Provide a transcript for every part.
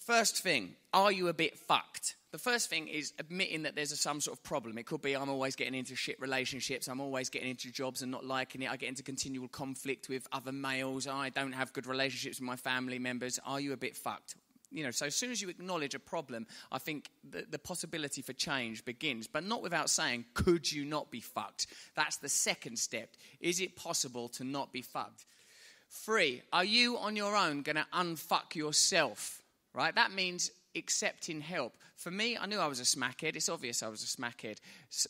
First thing, are you a bit fucked? The first thing is admitting that there's some sort of problem. It could be I'm always getting into shit relationships. I'm always getting into jobs and not liking it. I get into continual conflict with other males. I don't have good relationships with my family members. Are you a bit fucked? So as soon as you acknowledge a problem, I think the possibility for change begins. But not without saying, could you not be fucked? That's the second step. Is it possible to not be fucked? 3, are you on your own going to unfuck yourself? Right? That means accepting help. For me, I knew I was a smackhead. It's obvious I was a smackhead.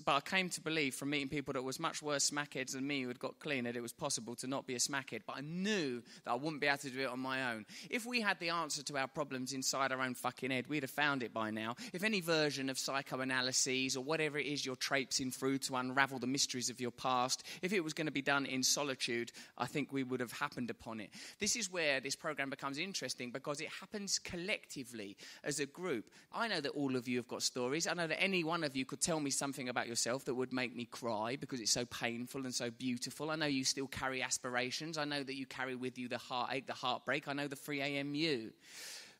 But I came to believe from meeting people that was much worse smackheads than me who had got clean that it was possible to not be a smackhead. But I knew that I wouldn't be able to do it on my own. If we had the answer to our problems inside our own fucking head, we'd have found it by now. If any version of psychoanalyses or whatever it is you're traipsing through to unravel the mysteries of your past, if it was going to be done in solitude, I think we would have happened upon it. This is where this program becomes interesting because it happens collectively as a group. I know that all of you have got stories. I know that any one of you could tell me something about yourself that would make me cry because it's so painful and so beautiful. I know you still carry aspirations. I know that you carry with you the heartache, the heartbreak. I know the 3 a.m. you.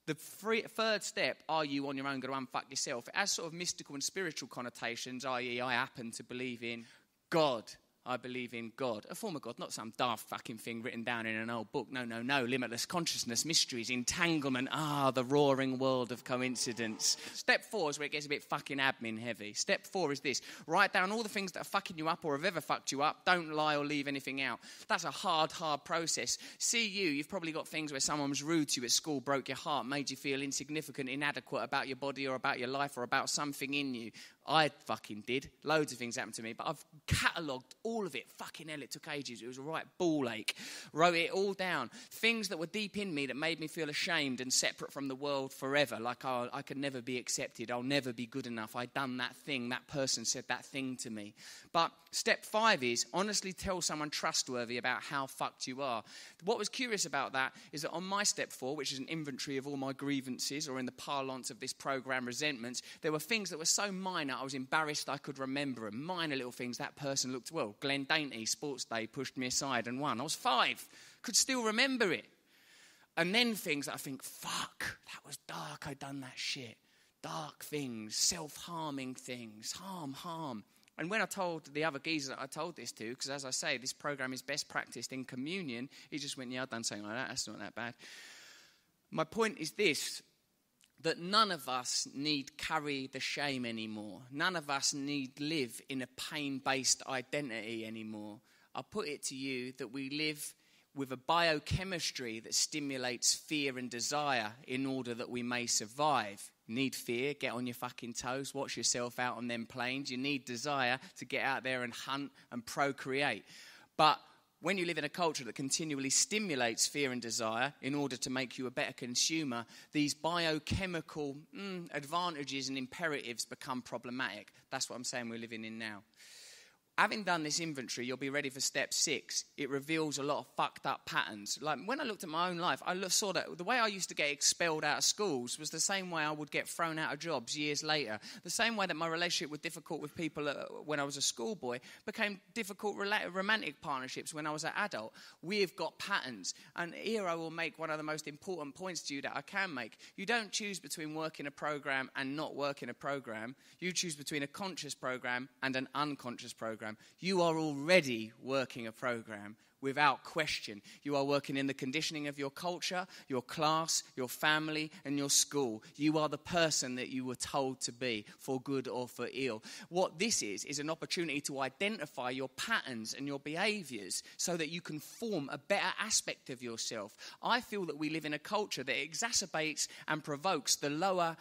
The third step, are you on your own going to unfuck yourself? It has sort of mystical and spiritual connotations, i.e. I happen to believe in God. I believe in God, a form of God, not some daft fucking thing written down in an old book. No, limitless consciousness, mysteries, entanglement, the roaring world of coincidence. Step 4 is where it gets a bit fucking admin heavy. Step 4 is this: write down all the things that are fucking you up or have ever fucked you up. Don't lie or leave anything out. That's a hard process. You've probably got things where someone was rude to you at school, broke your heart, made you feel insignificant, inadequate about your body or about your life or about something in you. I fucking did. Loads of things happened to me, but I've catalogued all of it. Fucking hell, it took ages. It was a right ball ache. Wrote it all down. Things that were deep in me that made me feel ashamed and separate from the world forever. Like, I could never be accepted. I'll never be good enough. I'd done that thing. That person said that thing to me. But step 5 is honestly tell someone trustworthy about how fucked you are. What was curious about that is that on my step 4, which is an inventory of all my grievances, or in the parlance of this program, resentments, there were things that were so minor I was embarrassed I could remember them. Minor little things. That person looked, Glenn Dainty, sports day, pushed me aside and won. I was 5, could still remember it. And then things that I think, fuck, that was dark, I'd done that shit. Dark things, self-harming things, harm. And when I told the other geezer that I told this to, because as I say, this program is best practiced in communion, he just went, I've done something like that, that's not that bad. My point is this: that none of us need carry the shame anymore. None of us need live in a pain-based identity anymore. I put it to you that we live with a biochemistry that stimulates fear and desire in order that we may survive. You need fear, get on your fucking toes, watch yourself out on them planes. You need desire to get out there and hunt and procreate. But when you live in a culture that continually stimulates fear and desire in order to make you a better consumer, these biochemical advantages and imperatives become problematic. That's what I'm saying we're living in now. Having done this inventory, you'll be ready for step 6. It reveals a lot of fucked up patterns. Like when I looked at my own life, I saw that the way I used to get expelled out of schools was the same way I would get thrown out of jobs years later. The same way that my relationship was difficult with people when I was a schoolboy became difficult romantic partnerships when I was an adult. We've got patterns. And here I will make one of the most important points to you that I can make. You don't choose between working a program and not working a program. You choose between a conscious program and an unconscious program. You are already working a program without question. You are working in the conditioning of your culture, your class, your family, and your school. You are the person that you were told to be, for good or for ill. What this is an opportunity to identify your patterns and your behaviors so that you can form a better aspect of yourself. I feel that we live in a culture that exacerbates and provokes the lower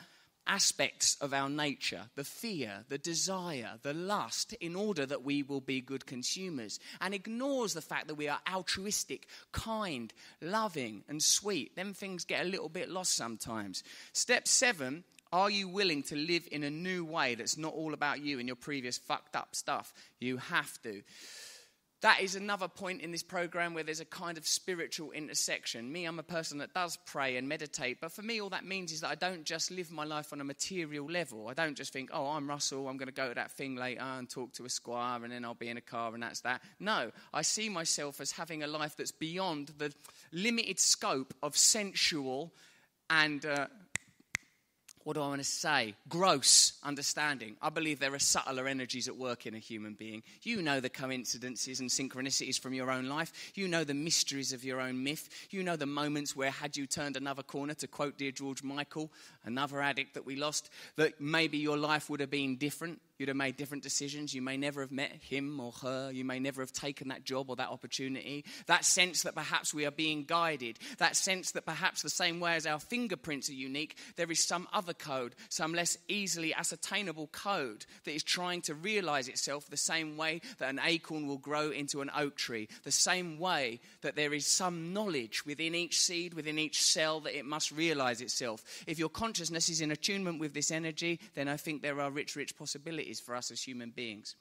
aspects of our nature, the fear, the desire, the lust, in order that we will be good consumers, and ignores the fact that we are altruistic, kind, loving, and sweet. Them things get a little bit lost sometimes. Step 7, are you willing to live in a new way that's not all about you and your previous fucked up stuff? You have to. That is another point in this program where there's a kind of spiritual intersection. I'm a person that does pray and meditate, but for me all that means is that I don't just live my life on a material level. I don't just think, I'm Russell, I'm going to go to that thing later and talk to a squire and then I'll be in a car and that's that. No, I see myself as having a life that's beyond the limited scope of sensual and What do I want to say? Gross understanding. I believe there are subtler energies at work in a human being. You know the coincidences and synchronicities from your own life. You know the mysteries of your own myth. You know the moments where, had you turned another corner, to quote dear George Michael, another addict that we lost, that maybe your life would have been different. You'd have made different decisions. You may never have met him or her. You may never have taken that job or that opportunity. That sense that perhaps we are being guided. That sense that perhaps the same way as our fingerprints are unique, there is some other code, some less easily ascertainable code that is trying to realize itself the same way that an acorn will grow into an oak tree. The same way that there is some knowledge within each seed, within each cell, that it must realize itself. If your consciousness is in attunement with this energy, then I think there are rich possibilities for us as human beings.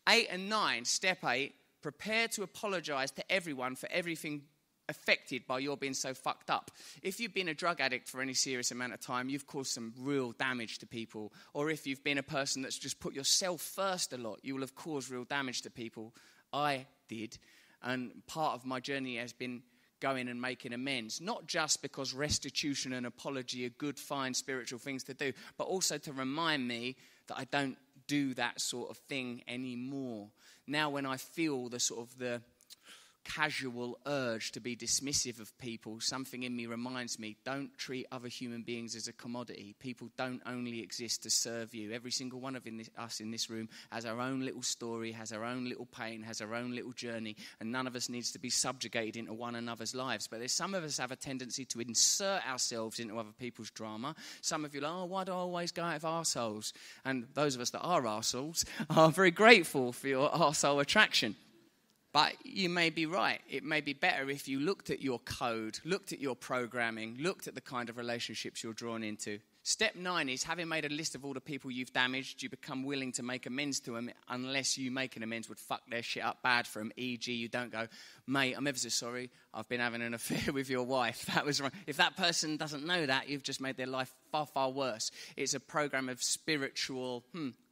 8 and 9, step 8, prepare to apologize to everyone for everything affected by your being so fucked up. If you've been a drug addict for any serious amount of time, you've caused some real damage to people. Or if you've been a person that's just put yourself first a lot, you will have caused real damage to people. I did. And part of my journey has been going and making amends, not just because restitution and apology are good, fine spiritual things to do, but also to remind me that I don't do that sort of thing anymore. Now when I feel the casual urge to be dismissive of people, something in me reminds me, don't treat other human beings as a commodity. People don't only exist to serve you. Every single one of us in this room has our own little story, has our own little pain, has our own little journey, and none of us needs to be subjugated into one another's lives. But there's some of us have a tendency to insert ourselves into other people's drama. Some of you are like, why do I always go out of arseholes? And those of us that are arseholes are very grateful for your arsehole attraction. But you may be right. It may be better if you looked at your code, looked at your programming, looked at the kind of relationships you're drawn into. Step 9 is, having made a list of all the people you've damaged, you become willing to make amends to them, unless you making amends would fuck their shit up bad for them. E.g., you don't go, mate, I'm ever so sorry, I've been having an affair with your wife. That was wrong. If that person doesn't know that, you've just made their life far, far worse. It's a program of spiritual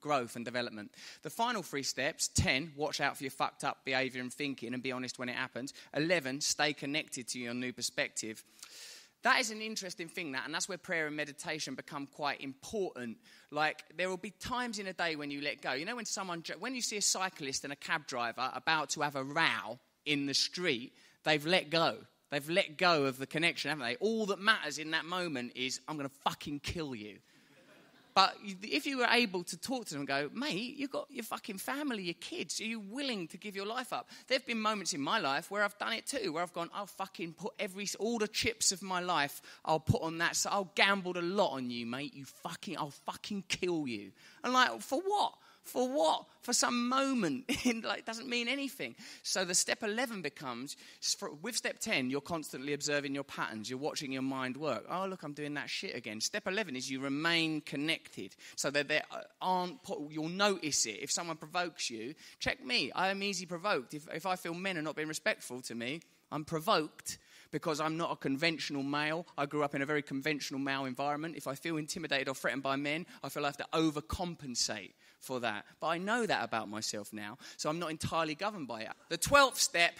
growth and development. The final 3 steps, 10, watch out for your fucked up behavior and thinking and be honest when it happens. 11, stay connected to your new perspective. That is an interesting thing, and that's where prayer and meditation become quite important. Like, there will be times in a day when you let go. You know, when you see a cyclist and a cab driver about to have a row in the street, they've let go. They've let go of the connection, haven't they? All that matters in that moment is, I'm going to fucking kill you. But if you were able to talk to them and go, mate, you've got your fucking family, your kids. Are you willing to give your life up? There have been moments in my life where I've done it too, where I've gone, I'll fucking put all the chips of my life, I'll put on that. So I'll gambled a lot on you, mate. I'll fucking kill you. And like, for what? For what? For some moment. It doesn't mean anything. So the step 11 becomes, with step 10, you're constantly observing your patterns. You're watching your mind work. Oh, look, I'm doing that shit again. Step 11 is you remain connected. So that you'll notice it. If someone provokes you, check me. I am easy provoked. If I feel men are not being respectful to me, I'm provoked. Because I'm not a conventional male. I grew up in a very conventional male environment. If I feel intimidated or threatened by men, I feel I have to overcompensate for that. But I know that about myself now, so I'm not entirely governed by it. The 12th step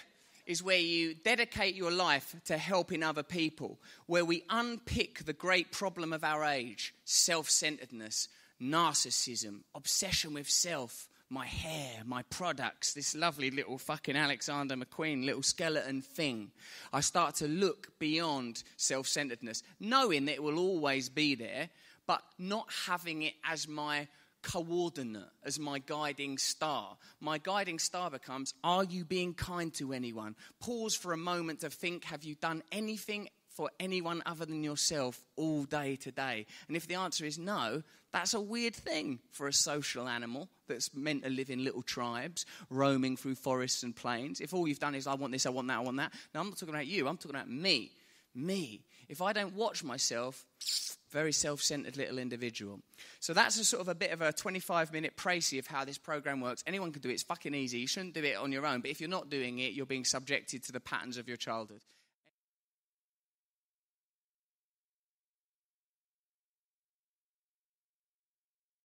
is where you dedicate your life to helping other people, where we unpick the great problem of our age: self-centeredness, narcissism, obsession with self, my hair, my products, this lovely little fucking Alexander McQueen little skeleton thing. I start to look beyond self-centeredness, knowing that it will always be there, but not having it as my coordinate, as my guiding star. My guiding star becomes, are you being kind to anyone? Pause for a moment to think, have you done anything for anyone other than yourself all day today? And if the answer is no, that's a weird thing for a social animal that's meant to live in little tribes, roaming through forests and plains. If all you've done is, I want this, I want that, I want that. Now, I'm not talking about you, I'm talking about me. Me. If I don't watch myself, very self-centered little individual. So that's a bit of a 25-minute précis of how this program works. Anyone can do it. It's fucking easy. You shouldn't do it on your own. But if you're not doing it, you're being subjected to the patterns of your childhood.